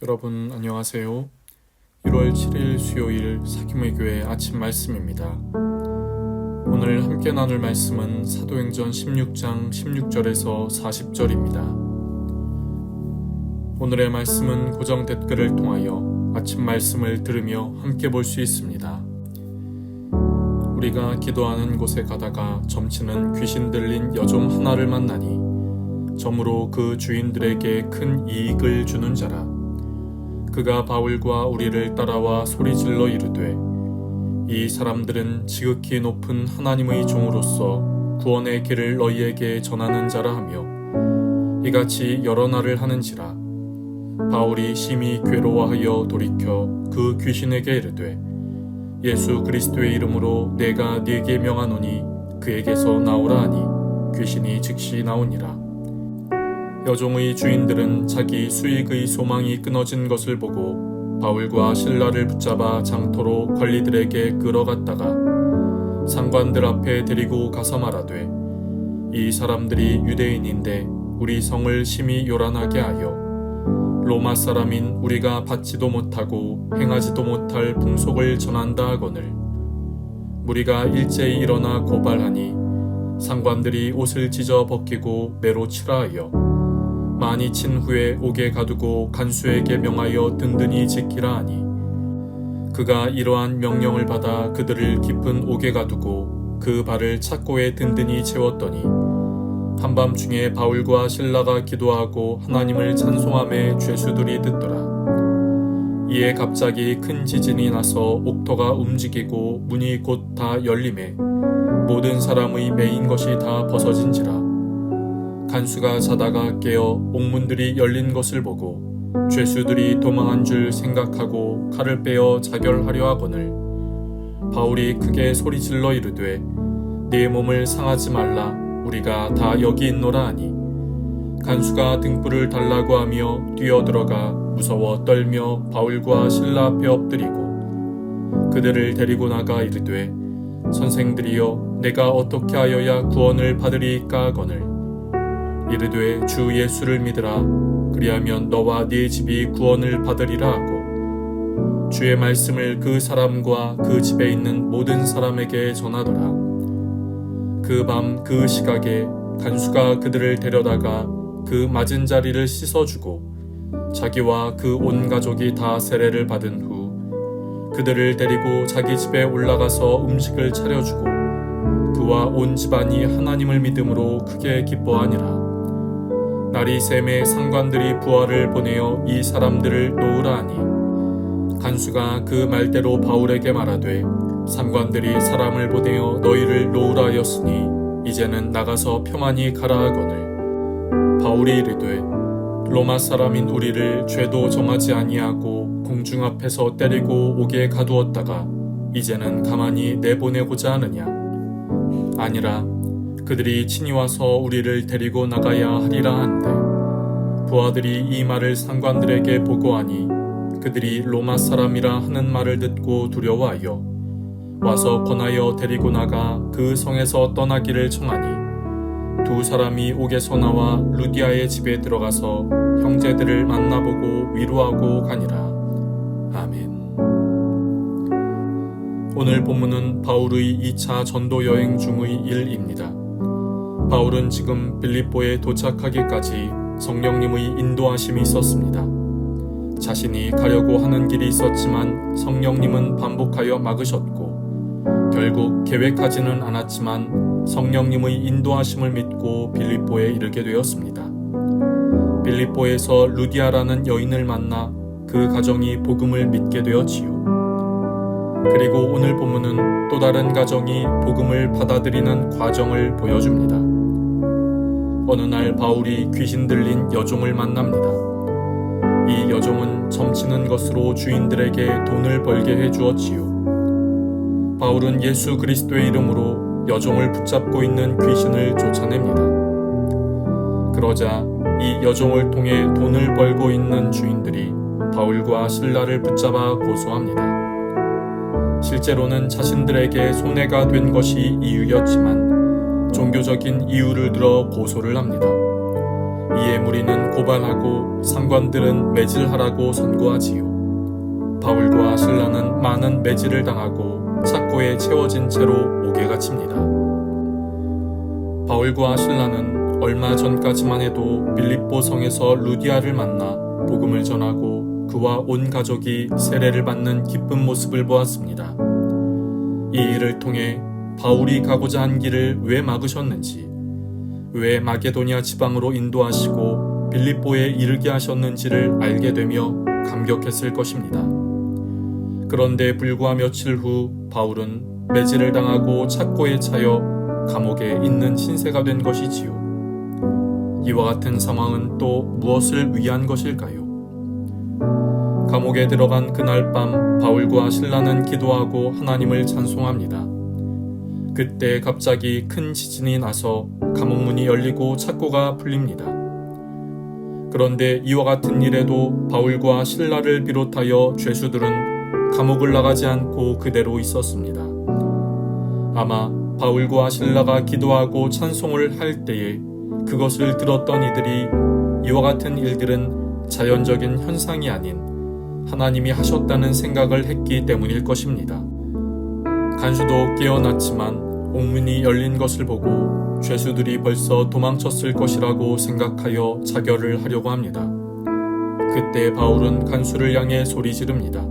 여러분 안녕하세요. 1월 7일 수요일 사김의 교회 아침 말씀입니다. 오늘 함께 나눌 말씀은 사도행전 16장 16절에서 40절입니다. 오늘의 말씀은 고정 댓글을 통하여 아침 말씀을 들으며 함께 볼 수 있습니다. 우리가 기도하는 곳에 가다가 점치는 귀신 들린 여종 하나를 만나니 점으로 그 주인들에게 큰 이익을 주는 자라. 그가 바울과 우리를 따라와 소리질러 이르되 이 사람들은 지극히 높은 하나님의 종으로서 구원의 길을 너희에게 전하는 자라 하며 이같이 여러 날을 하는지라. 바울이 심히 괴로워하여 돌이켜 그 귀신에게 이르되 예수 그리스도의 이름으로 내가 네게 명하노니 그에게서 나오라 하니 귀신이 즉시 나오니라. 여종의 주인들은 자기 수익의 소망이 끊어진 것을 보고 바울과 실라를 붙잡아 장터로 관리들에게 끌어갔다가 상관들 앞에 데리고 가서 말하되 이 사람들이 유대인인데 우리 성을 심히 요란하게 하여 로마 사람인 우리가 받지도 못하고 행하지도 못할 풍속을 전한다 하거늘 무리가 일제히 일어나 고발하니 상관들이 옷을 찢어 벗기고 매로 치라 하여 많이 친 후에 옥에 가두고 간수에게 명하여 든든히 지키라 하니 그가 이러한 명령을 받아 그들을 깊은 옥에 가두고 그 발을 착고에 든든히 채웠더니 한밤중에 바울과 실라가 기도하고 하나님을 찬송하며 죄수들이 듣더라. 이에 갑자기 큰 지진이 나서 옥터가 움직이고 문이 곧 다 열리매 모든 사람의 매인 것이 다 벗어진지라. 간수가 자다가 깨어 옥문들이 열린 것을 보고 죄수들이 도망한 줄 생각하고 칼을 빼어 자결하려 하거늘 바울이 크게 소리질러 이르되 네 몸을 상하지 말라 우리가 다 여기 있노라 하니 간수가 등불을 달라고 하며 뛰어들어가 무서워 떨며 바울과 실라 앞에 엎드리고 그들을 데리고 나가 이르되 선생들이여 내가 어떻게 하여야 구원을 받으리이까 하거늘 이르되 주 예수를 믿으라 그리하면 너와 네 집이 구원을 받으리라 하고 주의 말씀을 그 사람과 그 집에 있는 모든 사람에게 전하더라. 그 밤 그 시각에 간수가 그들을 데려다가 그 맞은 자리를 씻어주고 자기와 그 온 가족이 다 세례를 받은 후 그들을 데리고 자기 집에 올라가서 음식을 차려주고 그와 온 집안이 하나님을 믿음으로 크게 기뻐하니라. 날이 샘에 상관들이 부하를 보내어 이 사람들을 놓으라 하니 간수가 그 말대로 바울에게 말하되 상관들이 사람을 보내어 너희를 놓으라 하였으니 이제는 나가서 평안히 가라 하거늘 바울이 이르되 로마 사람인 우리를 죄도 정하지 아니하고 공중 앞에서 때리고 옥에 가두었다가 이제는 가만히 내보내고자 하느냐. 아니라 그들이 친히 와서 우리를 데리고 나가야 하리라 한데 부하들이 이 말을 상관들에게 보고하니 그들이 로마 사람이라 하는 말을 듣고 두려워하여 와서 권하여 데리고 나가 그 성에서 떠나기를 청하니 두 사람이 옥에서 나와 루디아의 집에 들어가서 형제들을 만나보고 위로하고 가니라. 아멘. 오늘 본문은 바울의 2차 전도 여행 중의 일입니다. 바울은 지금 빌립보에 도착하기까지 성령님의 인도하심이 있었습니다. 자신이 가려고 하는 길이 있었지만 성령님은 반복하여 막으셨고 결국 계획하지는 않았지만 성령님의 인도하심을 믿고 빌립보에 이르게 되었습니다. 빌립보에서 루디아라는 여인을 만나 그 가정이 복음을 믿게 되었지요. 그리고 오늘 본문은 또 다른 가정이 복음을 받아들이는 과정을 보여줍니다. 어느 날 바울이 귀신 들린 여종을 만납니다. 이 여종은 점치는 것으로 주인들에게 돈을 벌게 해주었지요. 바울은 예수 그리스도의 이름으로 여종을 붙잡고 있는 귀신을 쫓아냅니다. 그러자 이 여종을 통해 돈을 벌고 있는 주인들이 바울과 실라를 붙잡아 고소합니다. 실제로는 자신들에게 손해가 된 것이 이유였지만 종교적인 이유를 들어 고소를 합니다. 이에 무리는 고발하고 상관들은 매질하라고 선고하지요. 바울과 실라는 많은 매질을 당하고 착고에 채워진 채로 옥에 갇힙니다. 바울과 실라는 얼마 전까지만 해도 빌립보 성에서 루디아를 만나 복음을 전하고 그와 온 가족이 세례를 받는 기쁜 모습을 보았습니다. 이 일을 통해 바울이 가고자 한 길을 왜 막으셨는지, 왜 마게도니아 지방으로 인도하시고 빌립보에 이르게 하셨는지를 알게 되며 감격했을 것입니다. 그런데 불과 며칠 후 바울은 매질을 당하고 착고에 차여 감옥에 있는 신세가 된 것이지요. 이와 같은 상황은 또 무엇을 위한 것일까요? 감옥에 들어간 그날 밤 바울과 실라는 기도하고 하나님을 찬송합니다. 그때 갑자기 큰 지진이 나서 감옥문이 열리고 착고가 풀립니다. 그런데 이와 같은 일에도 바울과 실라를 비롯하여 죄수들은 감옥을 나가지 않고 그대로 있었습니다. 아마 바울과 실라가 기도하고 찬송을 할 때에 그것을 들었던 이들이 이와 같은 일들은 자연적인 현상이 아닌 하나님이 하셨다는 생각을 했기 때문일 것입니다. 간수도 깨어났지만 옥문이 열린 것을 보고 죄수들이 벌써 도망쳤을 것이라고 생각하여 자결을 하려고 합니다. 그때 바울은 간수를 향해 소리 지릅니다.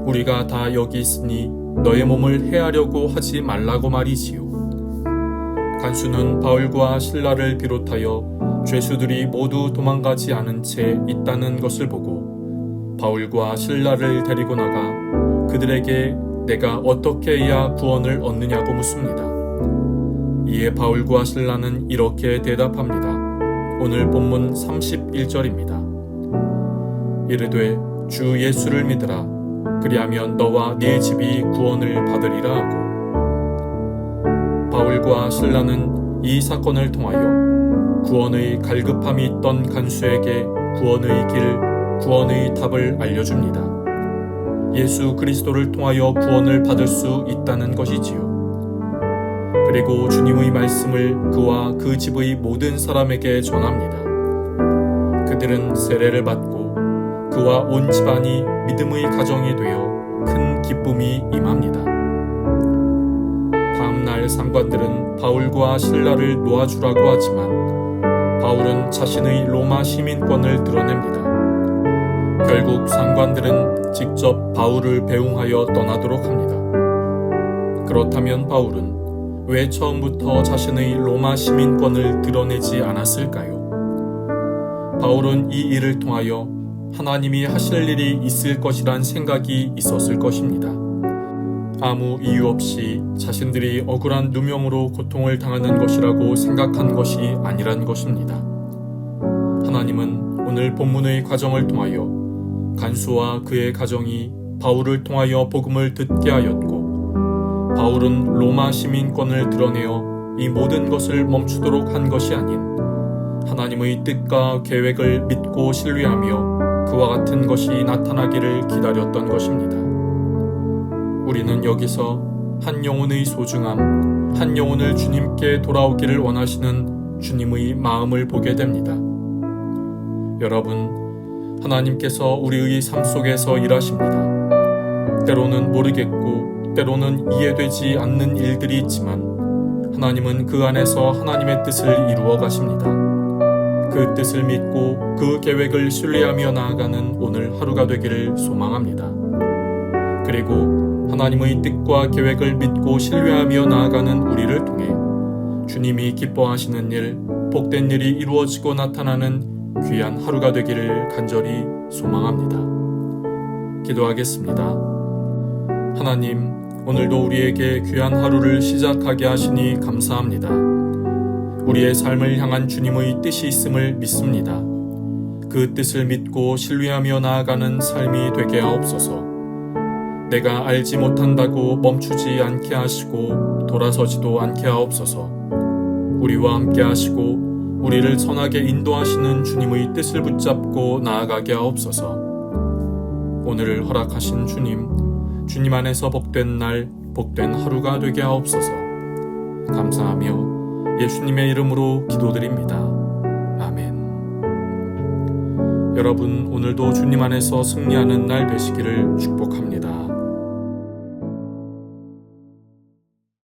우리가 다 여기 있으니 너의 몸을 해하려고 하지 말라고 말이지요. 간수는 바울과 실라를 비롯하여 죄수들이 모두 도망가지 않은 채 있다는 것을 보고 바울과 실라를 데리고 나가 그들에게 내가 어떻게 해야 구원을 얻느냐고 묻습니다. 이에 바울과 실라는 이렇게 대답합니다. 오늘 본문 31절입니다. 이르되 주 예수를 믿으라. 그리하면 너와 네 집이 구원을 받으리라 하고, 바울과 실라는 이 사건을 통하여 구원의 갈급함이 있던 간수에게 구원의 길, 구원의 답을 알려줍니다. 예수 그리스도를 통하여 구원을 받을 수 있다는 것이지요. 그리고 주님의 말씀을 그와 그 집의 모든 사람에게 전합니다. 그들은 세례를 받고 그와 온 집안이 믿음의 가정이 되어 큰 기쁨이 임합니다. 다음날 상관들은 바울과 실라를 놓아주라고 하지만 바울은 자신의 로마 시민권을 드러냅니다. 결국 상관들은 직접 바울을 배웅하여 떠나도록 합니다. 그렇다면 바울은 왜 처음부터 자신의 로마 시민권을 드러내지 않았을까요? 바울은 이 일을 통하여 하나님이 하실 일이 있을 것이란 생각이 있었을 것입니다. 아무 이유 없이 자신들이 억울한 누명으로 고통을 당하는 것이라고 생각한 것이 아니란 것입니다. 하나님은 오늘 본문의 과정을 통하여 간수와 그의 가정이 바울을 통하여 복음을 듣게 하였고, 바울은 로마 시민권을 드러내어 이 모든 것을 멈추도록 한 것이 아닌 하나님의 뜻과 계획을 믿고 신뢰하며 그와 같은 것이 나타나기를 기다렸던 것입니다. 우리는 여기서 한 영혼의 소중함, 한 영혼을 주님께 돌아오기를 원하시는 주님의 마음을 보게 됩니다. 여러분, 하나님께서 우리의 삶 속에서 일하십니다. 때로는 모르겠고 때로는 이해되지 않는 일들이 있지만 하나님은 그 안에서 하나님의 뜻을 이루어 가십니다. 그 뜻을 믿고 그 계획을 신뢰하며 나아가는 오늘 하루가 되기를 소망합니다. 그리고 하나님의 뜻과 계획을 믿고 신뢰하며 나아가는 우리를 통해 주님이 기뻐하시는 일, 복된 일이 이루어지고 나타나는 귀한 하루가 되기를 간절히 소망합니다. 기도하겠습니다. 하나님, 오늘도 우리에게 귀한 하루를 시작하게 하시니 감사합니다. 우리의 삶을 향한 주님의 뜻이 있음을 믿습니다. 그 뜻을 믿고 신뢰하며 나아가는 삶이 되게 하옵소서. 내가 알지 못한다고 멈추지 않게 하시고 돌아서지도 않게 하옵소서. 우리와 함께 하시고 우리를 선하게 인도하시는 주님의 뜻을 붙잡고 나아가게 하옵소서. 오늘 허락하신 주님 안에서 복된 날, 복된 하루가 되게 하옵소서. 감사하며 예수님의 이름으로 기도드립니다. 아멘. 여러분 오늘도 주님 안에서 승리하는 날 되시기를 축복합니다.